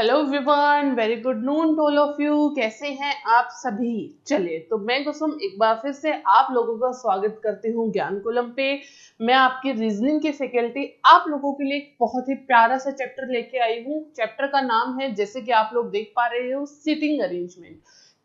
Hello everyone, very good noon to all of you. कैसे हैं आप सभी? चलिए, तो मैं कुसुम एक बार फिर से आप लोगों का स्वागत करती हूँ ज्ञान कुलम पे। मैं आपकी रीजनिंग की फैकल्टी आप लोगों के लिए एक बहुत ही प्यारा सा चैप्टर लेके आई हूँ। चैप्टर का नाम है, जैसे कि आप लोग देख पा रहे हो, सिटिंग अरेंजमेंट।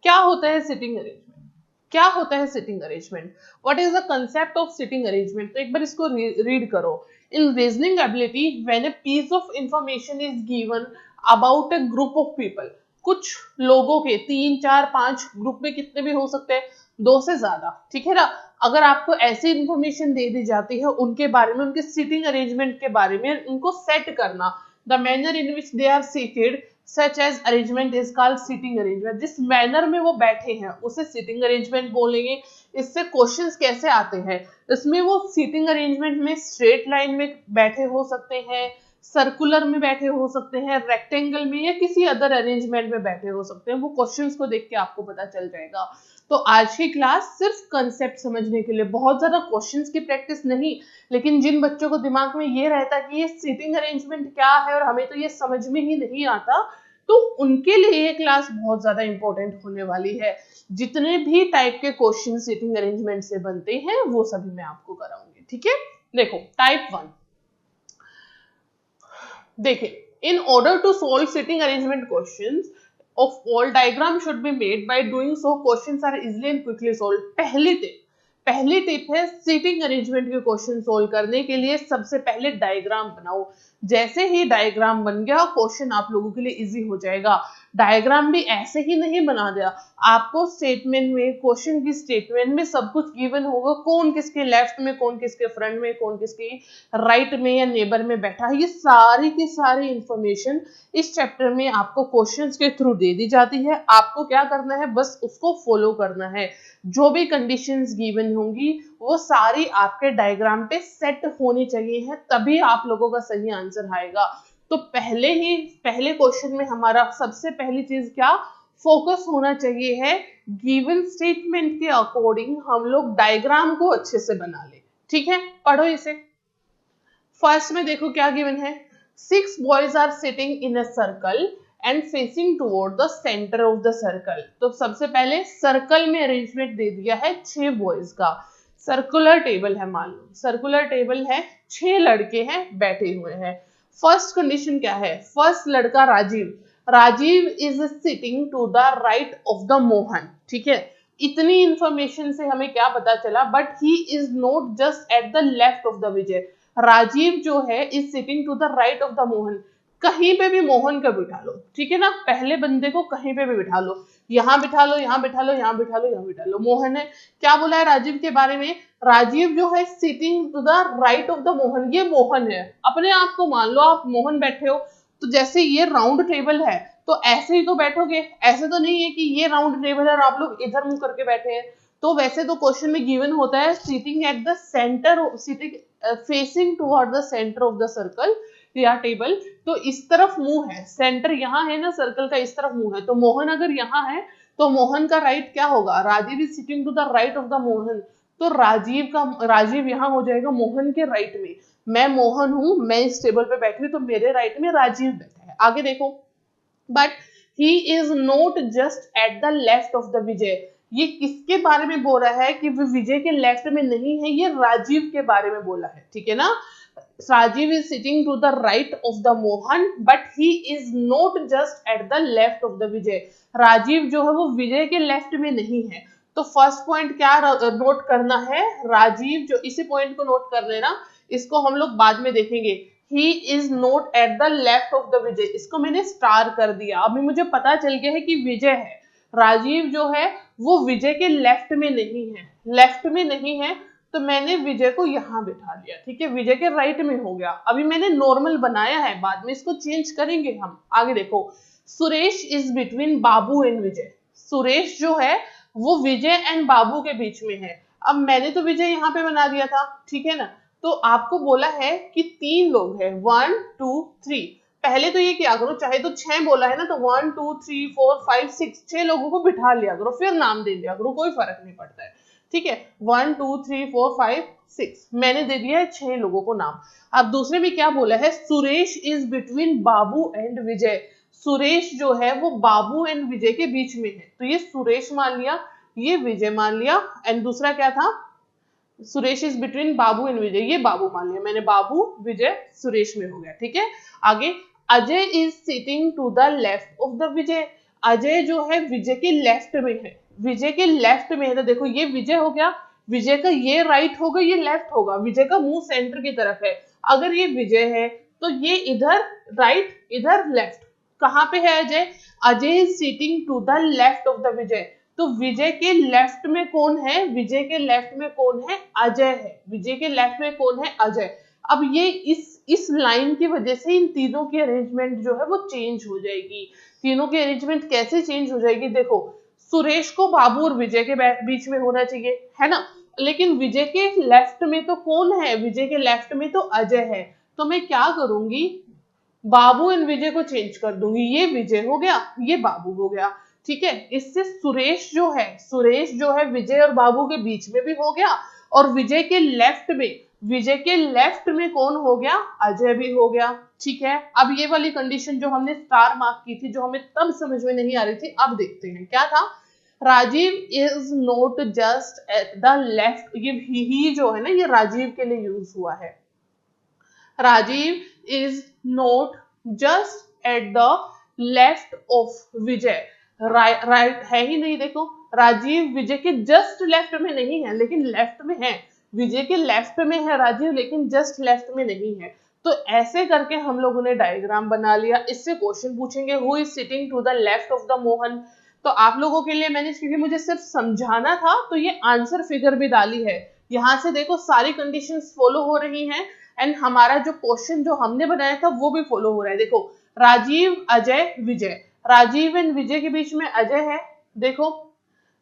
क्या होता है सिटिंग अरेंजमेंट? क्या होता है sitting arrangement? What is the concept of sitting arrangement? तो एक बार इसको रीड करो। In reasoning ability, when a piece of information is given about a group of people, कुछ लोगों के 3, 4, 5 ग्रुप में कितने भी हो सकते हैं, 2 से ज्यादा, ठीक है ना। अगर आपको ऐसी इंफॉर्मेशन दे दी जाती है उनके बारे में, उनके सीटिंग अरेंजमेंट के बारे में, उनको सेट करना, the manner in which they are seated such as arrangement is called seating arrangement. जिस मैनर में वो बैठे हैं उसे सीटिंग अरेंजमेंट बोलेंगे। इससे क्वेश्चंस कैसे आते हैं, इसमें वो सीटिंग अरेंजमेंट में स्ट्रेट लाइन में बैठे हो सकते हैं, सर्कुलर में बैठे हो सकते हैं, रेक्टेंगल में, या किसी अदर अरेंजमेंट में बैठे हो सकते हैं। वो क्वेश्चंस को देख के आपको पता चल जाएगा। तो आज की क्लास सिर्फ कंसेप्ट समझने के लिए, बहुत ज्यादा क्वेश्चंस की प्रैक्टिस नहीं, लेकिन जिन बच्चों को दिमाग में ये रहता कि ये सीटिंग अरेंजमेंट क्या है और हमें तो ये समझ में ही नहीं आता, तो उनके लिए ये क्लास बहुत ज्यादा इंपॉर्टेंट होने वाली है। जितने भी टाइप के क्वेश्चन सीटिंग अरेंजमेंट से बनते हैं वो सभी मैं आपको कराऊंगी, ठीक है। देखो, टाइप 1 देखिए, in order to solve sitting arrangement questions of all, diagram should be made. By doing so questions are easily and quickly solved. पहली टिप है सीटिंग अरेंजमेंट के क्वेश्चन सोल्व करने के लिए सबसे पहले डायग्राम बनाओ। जैसे ही डायग्राम बन गया क्वेश्चन आप लोगों के लिए इजी हो जाएगा। डायग्राम भी ऐसे ही नहीं बना दिया, आपको स्टेटमेंट में, क्वेश्चन की स्टेटमेंट में सब कुछ गिवन होगा, कौन किसके लेफ्ट में, कौन किसके फ्रंट में, कौन किसके राइट में या नेबर में बैठा है, ये सारी की सारी इंफॉर्मेशन इस चैप्टर में आपको क्वेश्चंस के थ्रू दे दी जाती है। आपको क्या करना है, बस उसको फॉलो करना है। जो भी कंडीशंस गिवन होंगी वो सारी आपके डायग्राम पे सेट होनी चाहिए है, तभी आप लोगों का सही आंसर आएगा। तो पहले क्वेश्चन में हमारा सबसे पहली चीज क्या फोकस होना चाहिए है, गिवन स्टेटमेंट के अकॉर्डिंग हम लोग डायग्राम को अच्छे से बना ले। ठीक है, पढ़ो इसे। फर्स्ट में देखो क्या गिवन है, 6 boys are sitting in a circle and facing toward the centre of the circle. तो सबसे पहले सर्कल में अरेंजमेंट दे दिया है 6 बॉयज का। सर्कुलर टेबल है, मान लो सर्कुलर टेबल है, 6 लड़के हैं बैठे हुए हैं। फर्स्ट कंडीशन क्या है, फर्स्ट लड़का Rajiv is sitting to the right of the Mohan. ठीक है, इतनी इंफॉर्मेशन से हमें क्या पता चला, but he is not just at the left of the Vijay. Rajiv जो है is sitting to the right of the Mohan. कहीं पे भी मोहन का बिठा लो, ठीक है ना, पहले बंदे को कहीं पे भी बिठा लो, यहाँ बिठा लो, यहाँ बिठा लो, यहाँ बिठा लो, यहाँ बिठा लो, मोहन है। क्या बोला है राजीव के बारे में, राजीव जो है sitting to the right of the Mohan, ये मोहन है। अपने आप को मान लो आप मोहन बैठे हो, तो जैसे ये राउंड टेबल है तो ऐसे ही तो बैठोगे, ऐसे तो नहीं है कि ये राउंड टेबल है और आप लोग इधर मुंह करके बैठे हैं। तो वैसे तो क्वेश्चन में गिवन होता है sitting at the centre, sitting facing toward the centre of the circle या टेबल। तो इस तरफ मुंह है, सेंटर यहाँ है ना सर्कल का, इस तरफ मुंह है, तो मोहन अगर यहाँ है तो मोहन का राइट क्या होगा, Rajiv is sitting to the right of the Mohan. तो राजीव यहाँ हो जाएगा मोहन के राइट में। मैं मोहन हूं, मैं इस टेबल पे बैठी हूँ, तो मेरे राइट में राजीव बैठा है। आगे देखो, but he is not just at the left of the Vijay. ये किसके बारे में बोल रहा है कि वो विजय के लेफ्ट में नहीं है, ये राजीव के बारे में बोला है, ठीक है ना। Rajiv is sitting to the right of the Mohan but he is not just at the left of the Vijay. Rajiv जो है वो विजय के लेफ्ट में नहीं है। तो फर्स्ट पॉइंट क्या नोट करना है, राजीव जो, इसी पॉइंट को नोट कर लेना, इसको हम लोग बाद में देखेंगे। He is not at the left of the Vijay, इसको मैंने स्टार कर दिया। अभी मुझे पता चल गया है कि विजय है, राजीव जो है वो विजय के लेफ्ट में नहीं है, लेफ्ट में नहीं है, तो मैंने विजय को यहां बिठा दिया। ठीक है, विजय के राइट में हो गया। अभी मैंने नॉर्मल बनाया है, बाद में इसको चेंज करेंगे हम। आगे देखो, Suresh is between Babu and Vijay. Suresh जो है वो विजय एंड बाबू के बीच में है। अब मैंने तो विजय यहाँ पे बना दिया था, ठीक है ना। तो आपको बोला है कि 3 लोग हैं, 1 2 3। पहले तो ये क्या करो, चाहे तो 6 बोला है ना, तो 1 2 3 4 5 6, 6 लोगों को बिठा लिया करो, फिर नाम दे दिया करो, कोई फर्क नहीं पड़ता है। ठीक है, 1 2 3 4 5 6 मैंने दे दिया है 6 लोगों को नाम। अब दूसरे में क्या बोला है, Suresh is between Babu and Vijay. Suresh जो है वो बाबू एंड विजय के बीच में है, तो ये सुरेश मान लिया, ये विजय मान लिया, एंड दूसरा क्या था, Suresh is between Babu and Vijay, ये बाबू मान लिया मैंने, बाबू विजय सुरेश में हो गया। ठीक है, आगे Ajay is sitting to the left of the Vijay, Ajay जो है विजय के लेफ्ट में है, विजय के लेफ्ट में है, तो देखो ये विजय हो गया, विजय का ये राइट होगा, ये लेफ्ट होगा, विजय का मुंह सेंटर की तरफ है, अगर ये विजय है तो ये इधर राइट इधर लेफ्ट, कहां पे है Ajay, Ajay is sitting to the left of the Vijay, तो विजय के लेफ्ट में कौन है, विजय के लेफ्ट में कौन है, अजय है, विजय के लेफ्ट में कौन है, अजय। अब ये इस लाइन की वजह से इन तीनों की अरेंजमेंट जो है वो चेंज हो जाएगी। तीनों की अरेंजमेंट कैसे चेंज हो जाएगी, देखो सुरेश को बाबू और विजय के बीच में होना चाहिए, है ना, लेकिन विजय के लेफ्ट में तो कौन है, विजय के लेफ्ट में तो अजय है, तो मैं क्या करूंगी, बाबू एंड विजय को चेंज कर दूंगी, ये विजय हो गया, ये बाबू हो गया। ठीक है, इससे सुरेश जो है विजय और बाबू के बीच में भी हो गया, और विजय के लेफ्ट में कौन हो गया, अजय भी हो गया। ठीक है, अब ये वाली कंडीशन जो हमने स्टार मार्क की थी, जो हमें तब समझ में नहीं आ रही थी, अब देखते हैं क्या था। Rajiv is not just at the left, ये ही जो है ना, ये राजीव के लिए यूज हुआ है, Rajiv is not just at the left of Vijay, right है ही नहीं, देखो राजीव विजय के जस्ट लेफ्ट में नहीं है लेकिन लेफ्ट में है, विजय के लेफ्ट में है राजीव लेकिन जस्ट लेफ्ट में नहीं है। तो ऐसे करके हम लोगों ने डायग्राम बना लिया। इससे क्वेश्चन पूछेंगे who is sitting to the left of the Mohan, तो आप लोगों के लिए मैंने, क्योंकि मुझे सिर्फ समझाना था तो ये आंसर फिगर भी डाली है, यहां से देखो सारी कंडीशंस फॉलो हो रही हैं, एंड हमारा जो क्वेश्चन जो हमने बनाया था वो भी फॉलो हो रहा है। देखो राजीव अजय विजय, राजीव एंड विजय के बीच में अजय है, देखो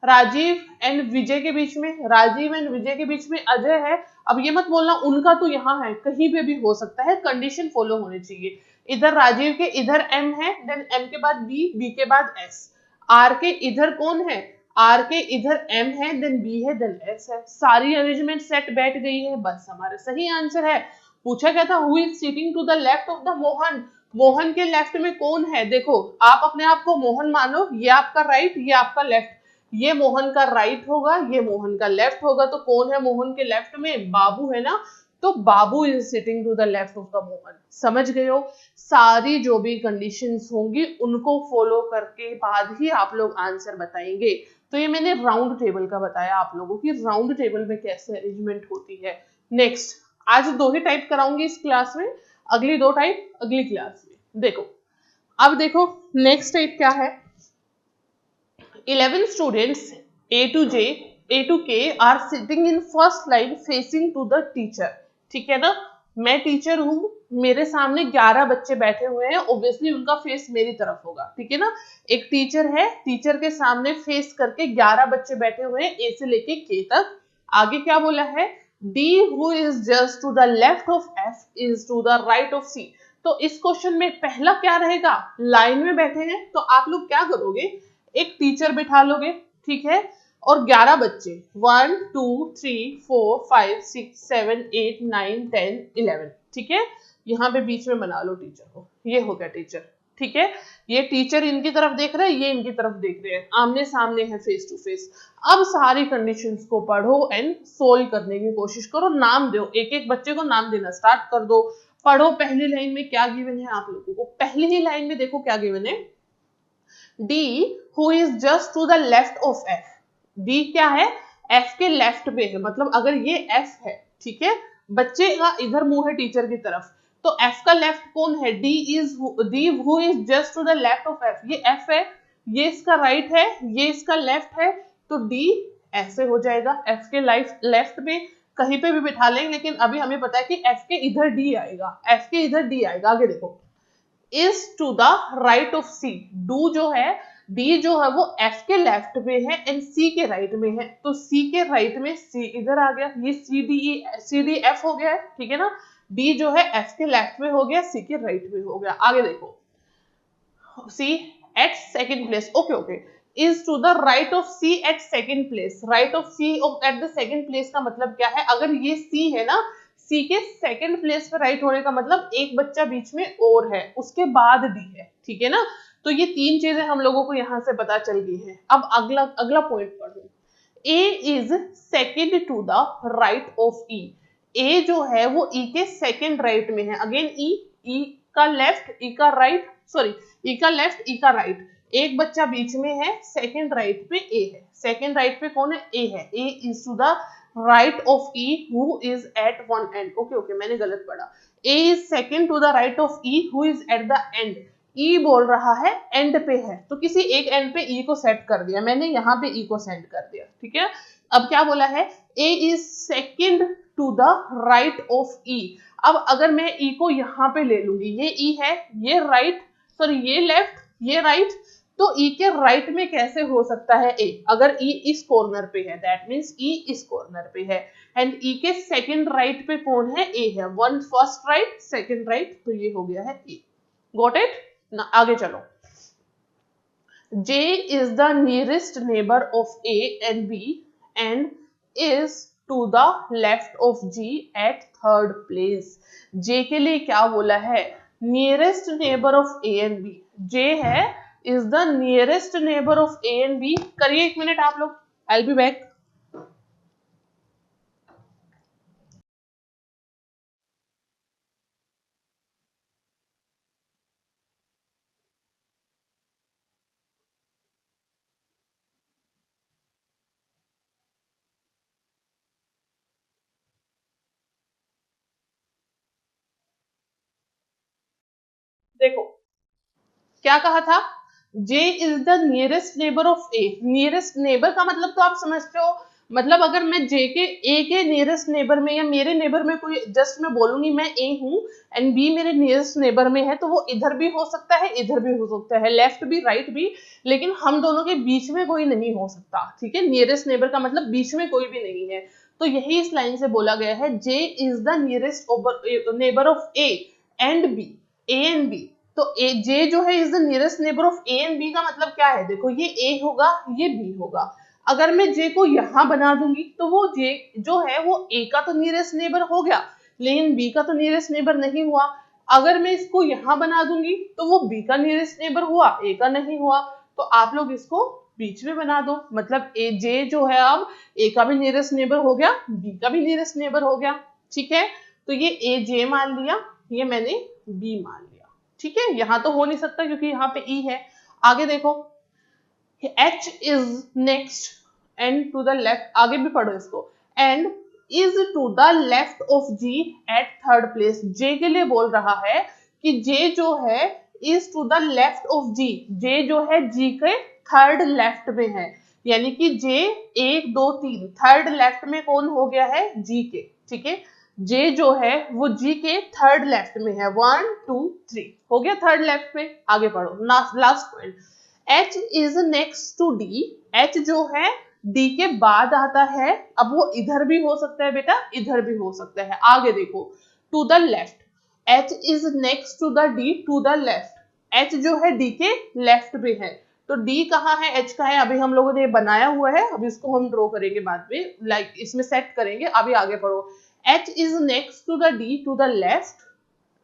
राजीव एंड विजय के बीच में, राजीव एंड विजय के बीच में अजय है। अब ये मत बोलना उनका तो यहाँ है, कहीं पे भी हो सकता है, कंडीशन फॉलो होनी चाहिए। इधर राजीव के इधर एम है, देन एम के बाद बी, बी के बाद एस, आर के इधर कौन है, आर के इधर एम है, देन बी है, देन एस है, सारी अरेंजमेंट सेट बैठ गई है, बस हमारा सही आंसर है। पूछा क्या था, who is sitting to the left of the Mohan, Mohan के लेफ्ट में कौन है, देखो आप अपने आप को मोहन मानो, ये आपका राइट ये आपका लेफ्ट, ये मोहन का राइट होगा ये मोहन का लेफ्ट होगा, तो कौन है मोहन के लेफ्ट में, बाबू है ना, तो Babu is sitting to the left of the Mohan. समझ गए हो, सारी जो भी कंडीशंस होंगी उनको फॉलो करके बाद ही आप लोग आंसर बताएंगे। तो ये मैंने राउंड टेबल का बताया आप लोगों की, राउंड टेबल में कैसे अरेंजमेंट होती है। नेक्स्ट, आज 2 ही टाइप कराऊंगी इस क्लास में, अगली 2 टाइप अगली क्लास में। देखो अब देखो नेक्स्ट टाइप क्या है, 11 students A to K are sitting in first line facing to the teacher। ठीक है ना, मैं टीचर हूं, मेरे सामने 11 बच्चे बैठे हुए हैं, ऑब्वियसली उनका फेस मेरी तरफ होगा, ठीक है ना, एक टीचर है, टीचर के सामने फेस करके 11 बच्चे बैठे हुए हैं, ए से लेके के तक। आगे क्या बोला है, D who is just to the left of F is to the right of C। तो इस क्वेश्चन में पहला क्या रहेगा, लाइन में बैठे हैं तो आप लोग क्या करोगे, एक टीचर बिठा लोगे, ठीक है, और 11 बच्चे 1 2 3 4 5 6 7 8 9 10 11, ठीक है, यहाँ पे बीच में बना लो टीचर को, ये हो गया टीचर। ठीक है, ये टीचर इनकी तरफ देख रहे हैं, ये इनकी तरफ देख रहे हैं, आमने सामने है, फेस टू फेस। अब सारी कंडीशंस को पढ़ो एंड सोल्व करने की कोशिश करो, नाम दो, एक एक बच्चे को नाम देना स्टार्ट कर दो। पढ़ो पहली लाइन में क्या गिवन है आप लोगों को, पहली ही लाइन में देखो क्या गिवन है, D who is just to the left of F। D क्या है, F के लेफ्ट पे है, मतलब अगर ये F है, ठीक है, बच्चे का इधर मुंह है टीचर की तरफ, तो F का लेफ्ट कौन है, D who is just to the left of F, ये F है, ये इसका राइट है, ये इसका लेफ्ट है, तो D ऐसे हो जाएगा, F के लेफ्ट पे कहीं पे भी बिठा लेंगे, लेकिन अभी हमें पता है कि F के इधर D आएगा, F के इधर D आएगा। आगे देखो, is to the right of C, do जो है, D जो है वो F के लेफ्ट में है एंड C के राइट में है, तो C के राइट में C इधर आ गया, ये C D F हो गया है, ठीक है ना, D जो है F के लेफ्ट में हो गया, C के राइट में हो गया। आगे देखो, C at second place, okay, is to the right of C at second place, right of C at the second place का मतलब क्या है, अगर ये C है ना, सी के सेकंड प्लेस पे राइट होने का मतलब एक बच्चा बीच में और है, उसके बाद डी है, ठीक है ना। तो ये तीन चीजें हम लोगों को यहाँ से पता चल गई है। अब अगला अगला पॉइंट पढ़ो। A is second to the right of E. A जो है वो ई के सेकेंड राइट में है। अगेन ई का लेफ्ट, ई का राइट, सॉरी ई का लेफ्ट, ई का राइट, एक बच्चा बीच में है, सेकेंड राइट पे ए है। सेकेंड राइट पे कौन है? ए है। A is to the right of E who is at one end. Okay okay, मैंने गलत पढ़ा। A is second to the right of E who is at the end. E बोल रहा है एंड पे है, तो किसी एक एंड पे ई को सेट कर दिया मैंने, यहाँ पे ई को सेंड कर दिया, ठीक है। अब क्या बोला है? A is second to the right of E. अब अगर मैं ई को यहाँ पे ले लूंगी, ये ई है, ये राइट, सॉरी ये लेफ्ट, ये राइट, तो ई के राइट में कैसे हो सकता है ए? अगर ई इस कॉर्नर पे है, दैट मीन्स ई इस कॉर्नर पे है, एंड ई के सेकेंड राइट पे कौन है? ए है। One first right, second right, तो ये हो गया है ए। गॉट इट ना? आगे चलो। J is the nearest neighbor of A and B and is to the left of G at third place. J के लिए क्या बोला है? Nearest neighbor of A and B. J है is the nearest neighbor of A and B. करिए एक minute आप लोग, I'll be back. देखो क्या कहा था? J is the nearest neighbour of A। Nearest neighbour का मतलब तो आप समझते हो, मतलब अगर मैं J के A के नियरेस्ट नेबर में या मेरे नेबर में कोई, जस्ट मैं बोलूंगी मैं A हूँ एंड B मेरे नियरेस्ट नेबर में है, तो वो इधर भी हो सकता है, इधर भी हो सकता है, लेफ्ट भी राइट भी, लेकिन हम दोनों के बीच में कोई नहीं हो सकता, ठीक है। नियरेस्ट नेबर का मतलब बीच में कोई भी नहीं है, तो यही इस लाइन से बोला गया है। J is the nearest neighbour of A and B, A and B। तो जे जो है is the nearest neighbour of A and B का मतलब क्या है? देखो ये ए होगा, ये बी होगा। अगर मैं जे को यहां बना दूंगी तो वो जे जो है वो ए का तो नियरेस्ट नेबर हो गया, लेकिन बी का तो नियरेस्ट नेबर नहीं हुआ। अगर मैं इसको यहां बना दूंगी तो वो बी का नियरेस्ट नेबर हुआ, ए का नहीं हुआ। तो आप लोग इसको बीच में बना दो, मतलब ए जे जो है अब ए का भी नियरेस्ट नेबर हो गया, बी का भी नियरेस्ट नेबर हो गया, ठीक है। तो ये ए जे मान लिया, ये मैंने बी मान लिया, ठीक है। यहां तो हो नहीं सकता क्योंकि यहाँ पे ई है। आगे देखो, H is next and to the left, आगे भी पढ़ो इसको, and is to the left of G at third place. J के लिए बोल रहा है कि J जो है is to the left of G। J जो है G के थर्ड लेफ्ट में है, यानी कि J 1 2 3 थर्ड लेफ्ट में कौन हो गया है? G के, ठीक है। J जो है वो G के थर्ड लेफ्ट में है, 1 2 3 हो गया थर्ड लेफ्ट में। आगे पढ़ो last point, H is next to D। H जो है D के बाद आता है, अब वो इधर भी हो सकता है बेटा, इधर भी हो सकता है। आगे देखो, to the left, H is next to the D to the left. H जो है D के लेफ्ट पे है, तो D कहाँ है, H का है, अभी हम लोगों ने बनाया हुआ है, अभी इसको हम ड्रॉ करेंगे बाद में, लाइक इसमें सेट करेंगे। अभी आगे पढ़ो, H is next to the D to the left,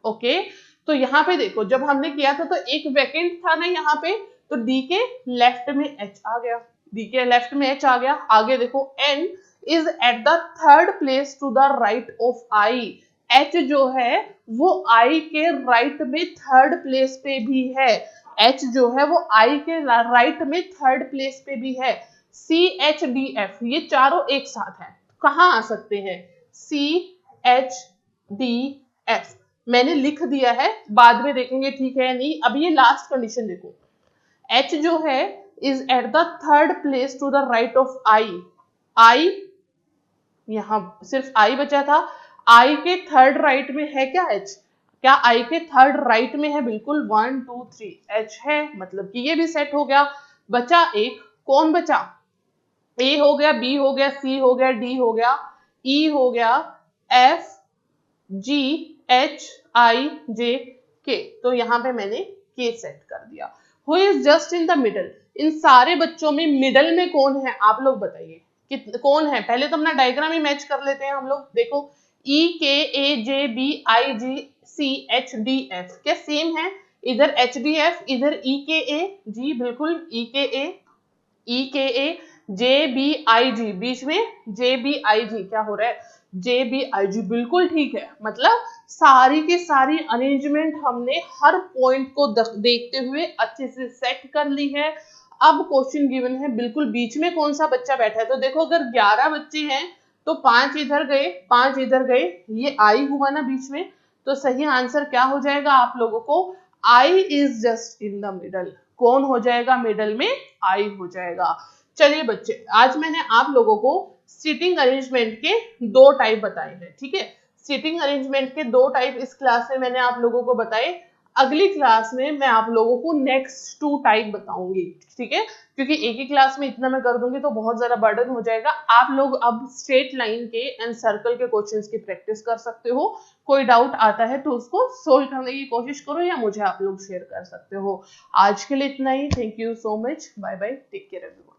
okay. तो यहाँ पे देखो जब हमने किया था तो एक वैकेंट था ना यहाँ पे, तो D के लेफ्ट में H आ गया, D के लेफ्ट में H आ गया। आगे देखो, N is at the third place to the right of I। H जो है वो I के राइट में थर्ड प्लेस पे भी है, H जो है वो I के राइट में थर्ड प्लेस पे भी है। C H D F ये चारों एक साथ हैं, कहाँ आ सकते हैं? C H D F मैंने लिख दिया है, बाद में देखेंगे ठीक है या नहीं। अब ये लास्ट कंडीशन देखो, H जो है is at the third place to the right of I। I यहां सिर्फ I बचा था, I के थर्ड राइट में है क्या H? क्या I के थर्ड राइट में है? बिल्कुल, 1 2 3 H है, मतलब कि ये भी सेट हो गया। बचा एक, कौन बचा? A हो गया, B हो गया, C हो गया, D हो गया, E हो गया, F G H I J K। तो यहाँ पे मैंने K सेट कर दिया। Who is just in the middle? इन सारे बच्चों में मिडल में कौन है? आप लोग बताइए कौन है? पहले तो अपना डायग्राम ही मैच कर लेते हैं हम लोग। देखो E K A J B I G C H D F, क्या सेम है? इधर H D F, इधर E K A, जी बिल्कुल E K A, E K A J B I G, बीच में J B I G, क्या हो रहा है? J B I G, बिल्कुल ठीक है। मतलब सारी की सारी अरेंजमेंट हमने हर पॉइंट को देखते हुए अच्छे से सेट कर ली है। अब क्वेश्चन गिवन है, बिल्कुल बीच में कौन सा बच्चा बैठा है? तो देखो, अगर 11 बच्चे हैं तो 5 इधर गए, 5 इधर गए, ये आई हुआ ना बीच में, तो सही आंसर क्या हो जाएगा आप लोगों को? I is just in the middle. कौन हो जाएगा मिडल में? आई हो जाएगा। चलिए बच्चे, आज मैंने आप लोगों को सीटिंग अरेंजमेंट के 2 टाइप बताए हैं, ठीक है? सीटिंग अरेंजमेंट के 2 टाइप इस क्लास में मैंने आप लोगों को बताए। अगली क्लास में मैं आप लोगों को नेक्स्ट 2 टाइप बताऊंगी, ठीक है? क्योंकि एक ही क्लास में इतना मैं कर दूंगी तो बहुत ज्यादा बर्डन हो जाएगा। आप लोग अब स्ट्रेट लाइन के एंड सर्कल के क्वेश्चंस की प्रैक्टिस कर सकते हो। कोई डाउट आता है तो उसको सोल्व करने की कोशिश करो या मुझे आप लोग शेयर कर सकते हो। आज के लिए इतना ही। Thank you so much. Bye bye. Take care everyone.